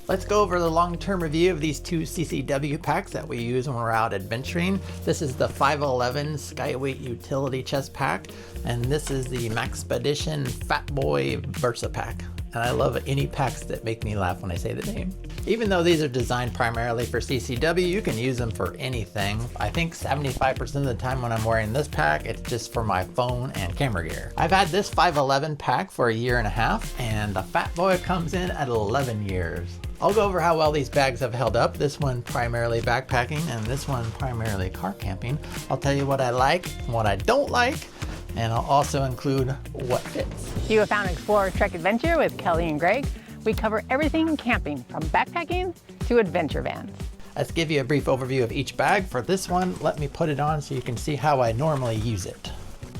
Let's go over the long-term review of these two CCW packs that we use when we're out adventuring. This is the 5.11 Skyweight Utility Chest Pack, and this is the Maxpedition Fatboy Versipack. And I love any packs that make me laugh when I say the name. Even though these are designed primarily for CCW, you can use them for anything. I think 75% of the time when I'm wearing this pack, it's just for my phone and camera gear. I've had this 5.11 pack for 1.5 years, and the Fatboy comes in at 11 years. I'll go over how well these bags have held up. This one primarily backpacking, and this one primarily car camping. I'll tell you what I like and what I don't like, and I'll also include what fits. You have found Explore Trek Adventure with Kelly and Greg. We cover everything camping, from backpacking to adventure vans. Let's give you a brief overview of each bag. For this one, let me put it on so you can see how I normally use it.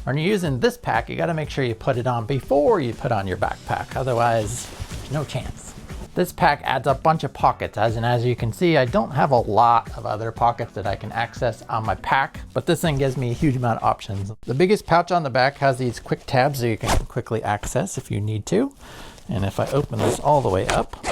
When you're using this pack, you gotta make sure you put it on before you put on your backpack, otherwise, no chance. This pack adds a bunch of pockets, as you can see, I don't have a lot of other pockets that I can access on my pack, but this thing gives me a huge amount of options. The biggest pouch on the back has these quick tabs so you can quickly access if you need to. And if I open this all the way up,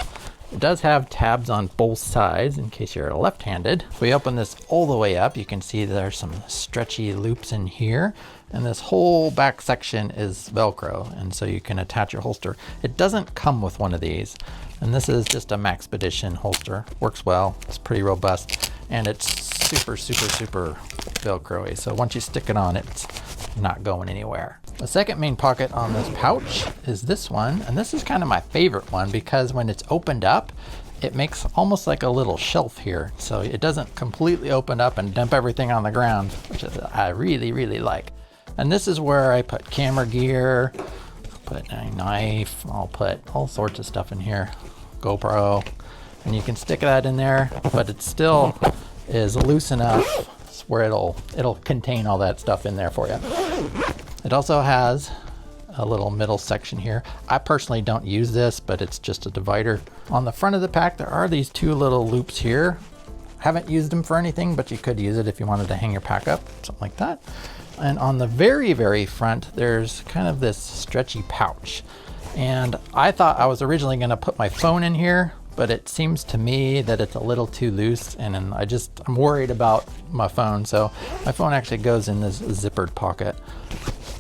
it does have tabs on both sides in case you're left-handed. If we open this all the way up, you can see there's some stretchy loops in here. And this whole back section is Velcro, and so you can attach your holster. It doesn't come with one of these. And this is just a Maxpedition holster. Works well, it's pretty robust, and it's super Velcro-y. So once you stick it on, it's not going anywhere. The second main pocket on this pouch is this one, and this is kind of my favorite one because when it's opened up, it makes almost like a little shelf here. So it doesn't completely open up and dump everything on the ground, which I really like. And this is where I put camera gear, put a knife, I'll put all sorts of stuff in here, GoPro, and you can stick that in there, but it still is loose enough where it'll contain all that stuff in there for you. It also has a little middle section here. I personally don't use this, but it's just a divider. On the front of the pack, there are these two little loops here. Haven't used them for anything, but you could use it if you wanted to hang your pack up, something like that. And on the very front, there's kind of this stretchy pouch. And I thought I was originally gonna put my phone in here, but it seems to me that it's a little too loose, and I'm worried about my phone. So my phone actually goes in this zippered pocket.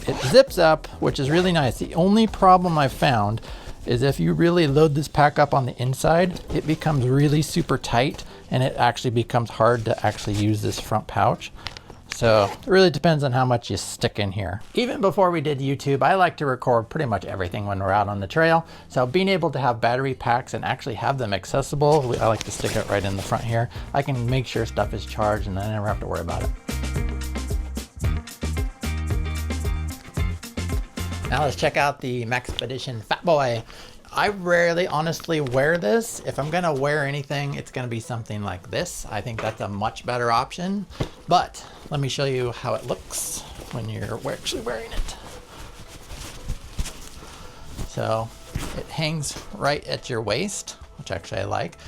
It zips up, which is really nice. The only problem I've found is if you really load this pack up on the inside, it becomes really super tight, and it actually becomes hard to actually use this front pouch. So it really depends on how much you stick in here. Even before we did YouTube, I like to record pretty much everything when we're out on the trail. So being able to have battery packs and actually have them accessible, I like to stick it right in the front here. I can make sure stuff is charged and I never have to worry about it. Now let's check out the Maxpedition Fatboy. I rarely honestly wear this. If I'm gonna wear anything, it's gonna be something like this. I think that's a much better option. But let me show you how it looks when you're actually wearing it. So it hangs right at your waist, which actually I like.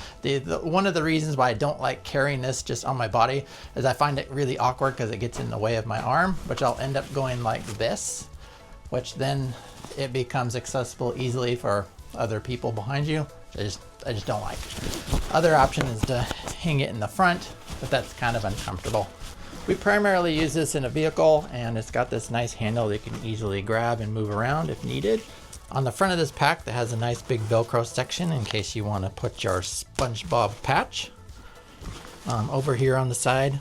One of the reasons why I don't like carrying this just on my body is I find it really awkward because it gets in the way of my arm, which I'll end up going like this, which then it becomes accessible easily for other people behind you. I just don't like. Other option is to hang it in the front, but that's kind of uncomfortable. We primarily use this in a vehicle, and it's got this nice handle that you can easily grab and move around if needed. On the front of this pack, that has a nice big Velcro section in case you want to put your SpongeBob patch. Over here on the side,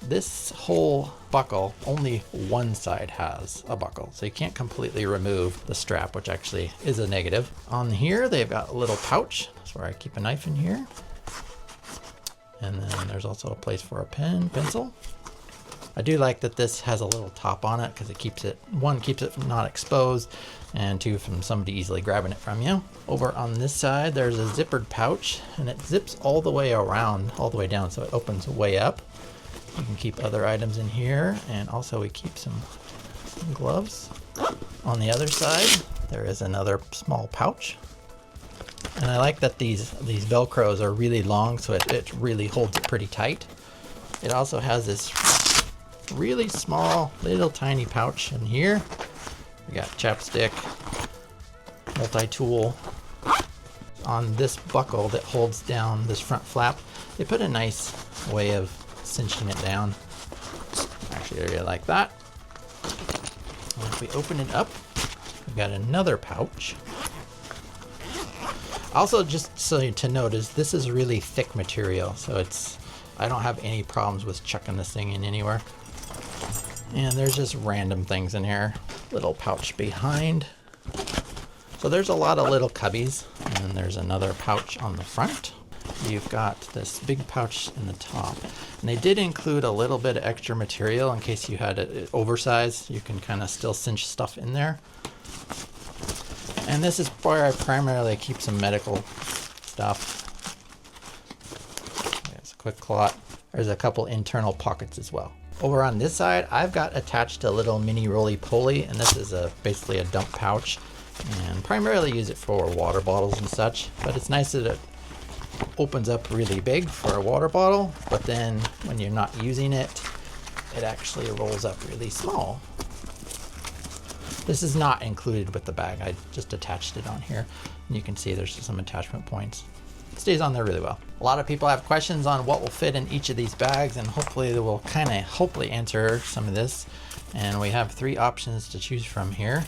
this whole buckle, only one side has a buckle, so you can't completely remove the strap, which actually is a negative. On here, they've got a little pouch. That's where I keep a knife in here. And then there's also a place for a pen, pencil. I do like that this has a little top on it because it keeps it, one, keeps it from not exposed, and two, from somebody easily grabbing it from you. Over on this side, there's a zippered pouch, and it zips all the way around, all the way down, so it opens way up. You can keep other items in here, and also we keep some gloves. On the other side, there is another small pouch. And I like that these Velcros are really long, so it really holds it pretty tight. It also has this really small, little tiny pouch in here. We got chapstick, multi-tool. on this buckle that holds down this front flap, they put a nice way of cinching it down. Actually, area like that. And if we open it up, we've got another pouch. Also, just so to notice, this is really thick material, so I don't have any problems with chucking this thing in anywhere. And there's just random things in here. Little pouch behind. So there's a lot of little cubbies, and then there's another pouch on the front. You've got this big pouch in the top. And they did include a little bit of extra material in case you had it oversized. You can kind of still cinch stuff in there. And this is where I primarily keep some medical stuff. There's a quick clot. There's a couple internal pockets as well. Over on this side, I've got attached a little mini roly-poly, and this is basically a dump pouch, and primarily use it for water bottles and such. But it's nice that it opens up really big for a water bottle, but then when you're not using it, it actually rolls up really small. This is not included with the bag. I just attached it on here, and you can see there's some attachment points. It stays on there really well. A lot of people have questions on what will fit in each of these bags, and hopefully they will hopefully answer some of this. And we have 3 options to choose from here.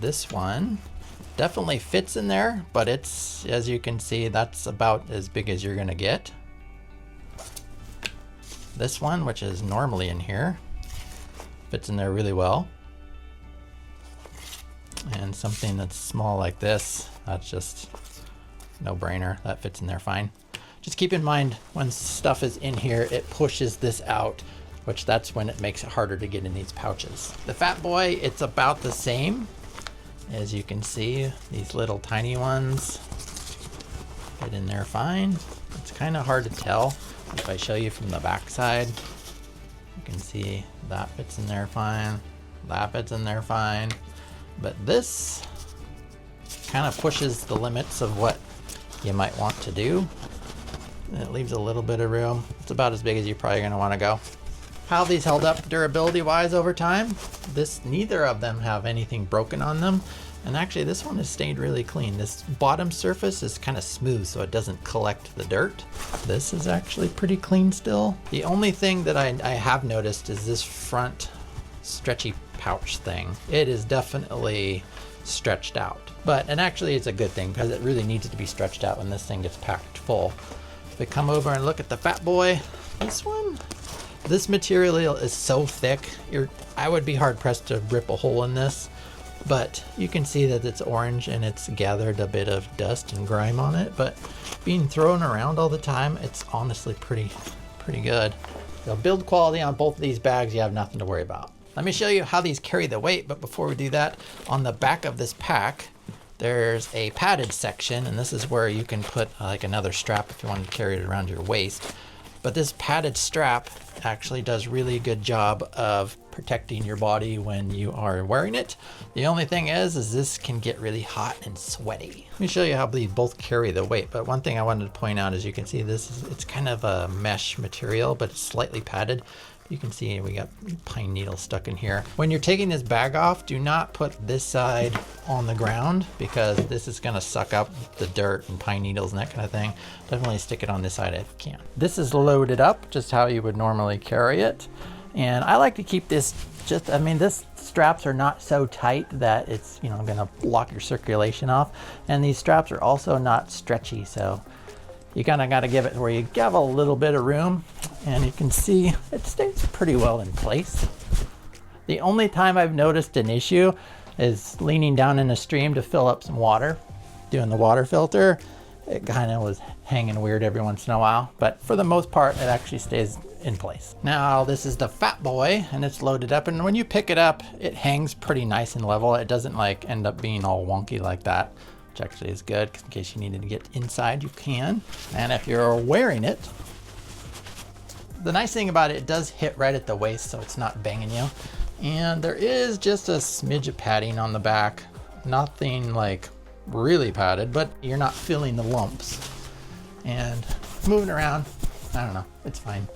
This one definitely fits in there, but it's, as you can see, that's about as big as you're gonna get. This one, which is normally in here, fits in there really well. And something that's small like this, that's just no brainer. That fits in there fine. Just keep in mind when stuff is in here, it pushes this out, which that's when it makes it harder to get in these pouches. The Fatboy, it's about the same. As you can see, these little tiny ones fit in there fine. It's kind of hard to tell. If I show you from the back side, you can see that fits in there fine. That fits in there fine. But this kind of pushes the limits of what you might want to do. And it leaves a little bit of room. It's about as big as you're probably going to want to go. How have these held up durability wise over time? Neither of them have anything broken on them. And actually this one has stayed really clean. This bottom surface is kind of smooth so it doesn't collect the dirt. This is actually pretty clean still. The only thing that I have noticed is this front stretchy pouch thing. It is definitely stretched out. And actually it's a good thing because it really needs to be stretched out when this thing gets packed full. If we come over and look at the Fatboy, this material is so thick, I would be hard pressed to rip a hole in this, but you can see that it's orange and it's gathered a bit of dust and grime on it, but being thrown around all the time, it's honestly pretty good. So build quality on both of these bags, you have nothing to worry about. Let me show you how these carry the weight, but before we do that, on the back of this pack, there's a padded section, and this is where you can put like another strap if you want to carry it around your waist. But this padded strap actually does really good job of protecting your body when you are wearing it. The only thing is this can get really hot and sweaty. Let me show you how these both carry the weight. But one thing I wanted to point out is you can see it's kind of a mesh material, but it's slightly padded. You can see we got pine needles stuck in here. When you're taking this bag off, do not put this side on the ground because this is gonna suck up the dirt and pine needles and that kind of thing. Definitely stick it on this side if you can. This is loaded up just how you would normally carry it. And I like to keep this this straps are not so tight that it's gonna block your circulation off. And these straps are also not stretchy, so you kind of got to give it where you have a little bit of room, and you can see it stays pretty well in place. The only time I've noticed an issue is leaning down in a stream to fill up some water, doing the water filter. It kind of was hanging weird every once in a while, but for the most part, it actually stays in place. Now this is the Fatboy, and it's loaded up, and when you pick it up, it hangs pretty nice and level. It doesn't like end up being all wonky like that, which actually is good in case you needed to get inside, you can. And if you're wearing it, the nice thing about it does hit right at the waist, so it's not banging you. And there is just a smidge of padding on the back. Nothing like really padded, but you're not feeling the lumps. And moving around, I don't know, it's fine.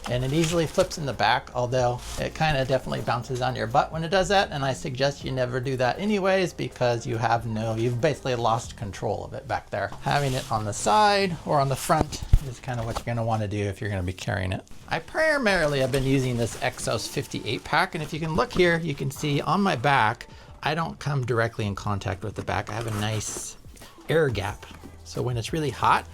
and it easily flips in the back, although it kind of definitely bounces on your butt when it does that, and I suggest you never do that anyways because you've basically lost control of it back there. Having it on the side or on the front is kind of what you're going to want to do if you're going to be carrying it. I primarily have been using this Exos 58 pack, and if you can look here, you can see on my back, I don't come directly in contact with the back. I have a nice air gap. So when it's really hot,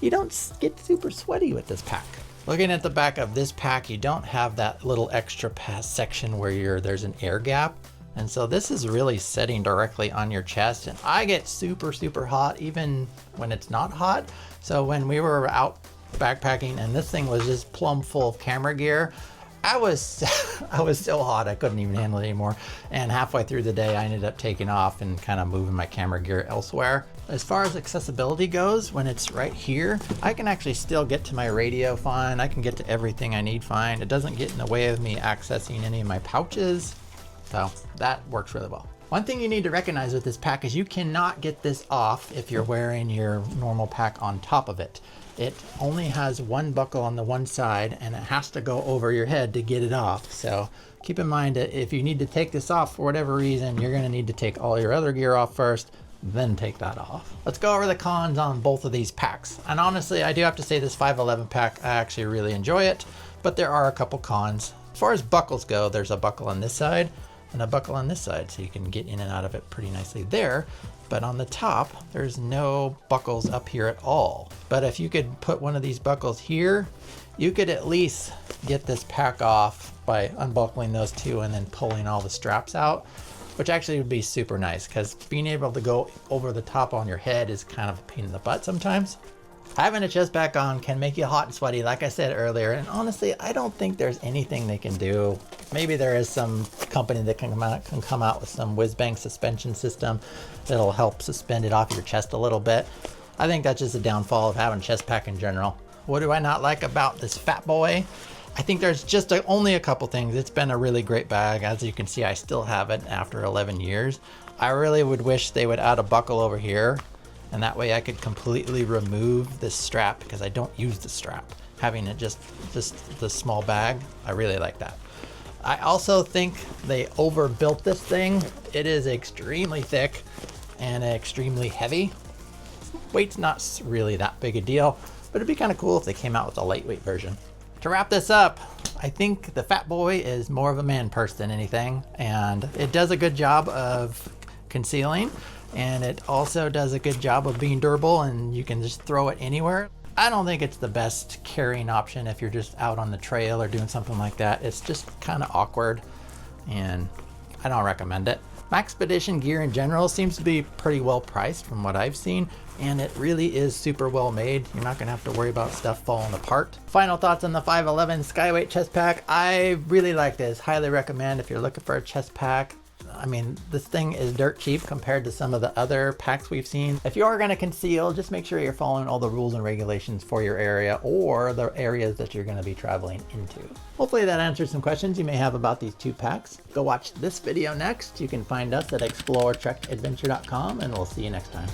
you don't get super sweaty with this pack. Looking at the back of this pack, you don't have that little extra section where there's an air gap. And so this is really sitting directly on your chest. And I get super, super hot even when it's not hot. So when we were out backpacking and this thing was just plumb full of camera gear, I was so hot I couldn't even handle it anymore. And halfway through the day, I ended up taking off and kind of moving my camera gear elsewhere. As far as accessibility goes, when it's right here, I can actually still get to my radio fine. I can get to everything I need fine. It doesn't get in the way of me accessing any of my pouches. So that works really well. One thing you need to recognize with this pack is you cannot get this off if you're wearing your normal pack on top of it. It only has one buckle on the one side and it has to go over your head to get it off. So keep in mind that if you need to take this off for whatever reason, you're gonna need to take all your other gear off first, then take that off. Let's go over the cons on both of these packs. And honestly, I do have to say this 5.11 pack, I actually really enjoy it, but there are a couple cons. As far as buckles go, there's a buckle on this side and a buckle on this side, so you can get in and out of it pretty nicely there. But on the top, there's no buckles up here at all. But if you could put one of these buckles here, you could at least get this pack off by unbuckling those two and then pulling all the straps out, which actually would be super nice because being able to go over the top on your head is kind of a pain in the butt sometimes. Having a chest pack on can make you hot and sweaty, like I said earlier, and honestly, I don't think there's anything they can do. Maybe there is some company that can come out with some whiz-bang suspension system that'll help suspend it off your chest a little bit. I think that's just a downfall of having a chest pack in general. What do I not like about this Fatboy? I think there's just only a couple things. It's been a really great bag. As you can see, I still have it after 11 years. I really would wish they would add a buckle over here, and that way I could completely remove this strap because I don't use the strap. Having it just the small bag, I really like that. I also think they overbuilt this thing. It is extremely thick and extremely heavy. Weight's not really that big a deal, but it'd be kind of cool if they came out with a lightweight version. To wrap this up, I think the Fatboy is more of a man purse than anything, and it does a good job of concealing, and it also does a good job of being durable, and you can just throw it anywhere. I don't think it's the best carrying option if you're just out on the trail or doing something like that. It's just kind of awkward, and I don't recommend it. Maxpedition gear in general seems to be pretty well priced from what I've seen, and it really is super well made. You're not gonna have to worry about stuff falling apart. Final thoughts on the 5.11 Skyweight chest pack. I really like this, highly recommend if you're looking for a chest pack. I mean, this thing is dirt cheap compared to some of the other packs we've seen. If you are going to conceal, just make sure you're following all the rules and regulations for your area or the areas that you're going to be traveling into. Hopefully that answers some questions you may have about these two packs. Go watch this video next. You can find us at exploretrekadventure.com, and we'll see you next time.